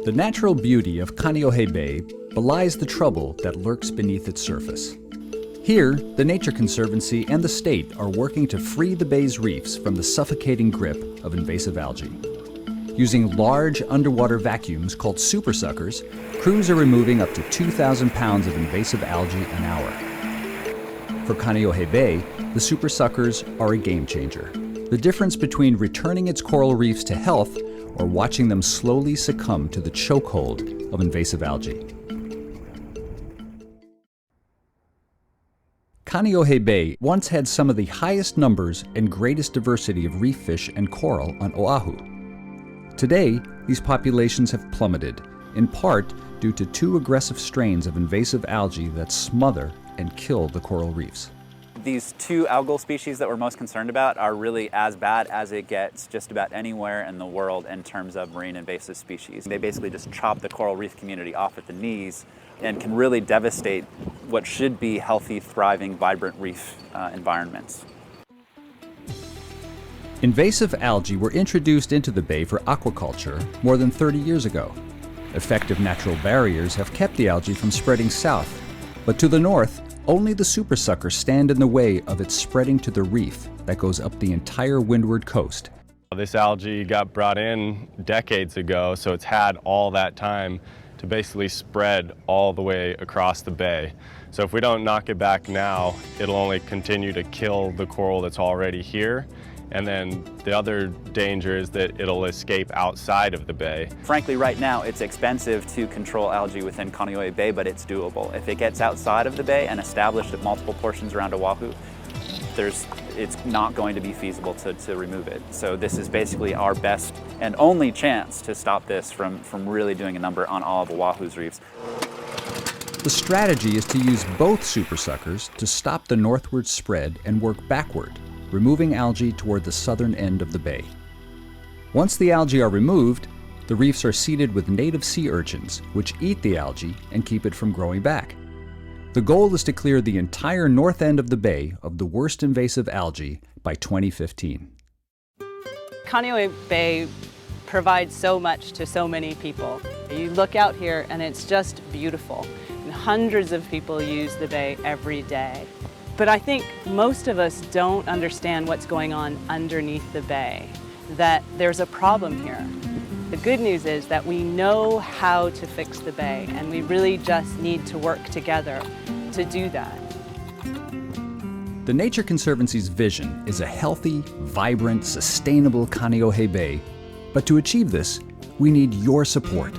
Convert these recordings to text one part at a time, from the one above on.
The natural beauty of Kāneʻohe Bay belies the trouble that lurks beneath its surface. Here, the Nature Conservancy and the state are working to free the bay's reefs from the suffocating grip of invasive algae. Using large underwater vacuums called supersuckers, crews are removing up to 2,000 pounds of invasive algae an hour. For Kāneʻohe Bay, the supersuckers are a game changer. The difference between returning its coral reefs to health or watching them slowly succumb to the chokehold of invasive algae. Kāneʻohe Bay once had some of the highest numbers and greatest diversity of reef fish and coral on Oahu. Today, these populations have plummeted, in part due to two aggressive strains of invasive algae that smother and kill the coral reefs. These two algal species that we're most concerned about are really as bad as it gets just about anywhere in the world in terms of marine invasive species. They basically just chop the coral reef community off at the knees and can really devastate what should be healthy, thriving, vibrant reef environments. Invasive algae were introduced into the bay for aquaculture more than 30 years ago. Effective natural barriers have kept the algae from spreading south, but to the north, only the supersuckers stand in the way of its spreading to the reef that goes up the entire windward coast. This algae got brought in decades ago, so it's had all that time to basically spread all the way across the bay. So if we don't knock it back now, it'll only continue to kill the coral that's already here. And then the other danger is that it'll escape outside of the bay. Frankly, right now, it's expensive to control algae within Kāneʻohe Bay, but it's doable. If it gets outside of the bay and established at multiple portions around Oahu, it's not going to be feasible to remove it. So this is basically our best and only chance to stop this from really doing a number on all of Oahu's reefs. The strategy is to use both supersuckers to stop the northward spread and work backward, removing algae toward the southern end of the bay. Once the algae are removed, the reefs are seeded with native sea urchins, which eat the algae and keep it from growing back. The goal is to clear the entire north end of the bay of the worst invasive algae by 2015. Kāneʻohe Bay provides so much to so many people. You look out here and it's just beautiful. And hundreds of people use the bay every day. But I think most of us don't understand what's going on underneath the bay, that there's a problem here. The good news is that we know how to fix the bay, and we really just need to work together to do that. The Nature Conservancy's vision is a healthy, vibrant, sustainable Kāneʻohe Bay. But to achieve this, we need your support.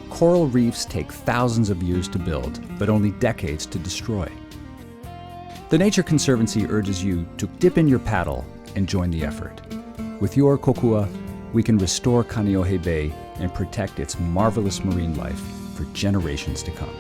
Coral reefs take thousands of years to build, but only decades to destroy. The Nature Conservancy urges you to dip in your paddle and join the effort. With your kokua, we can restore Kāneʻohe Bay and protect its marvelous marine life for generations to come.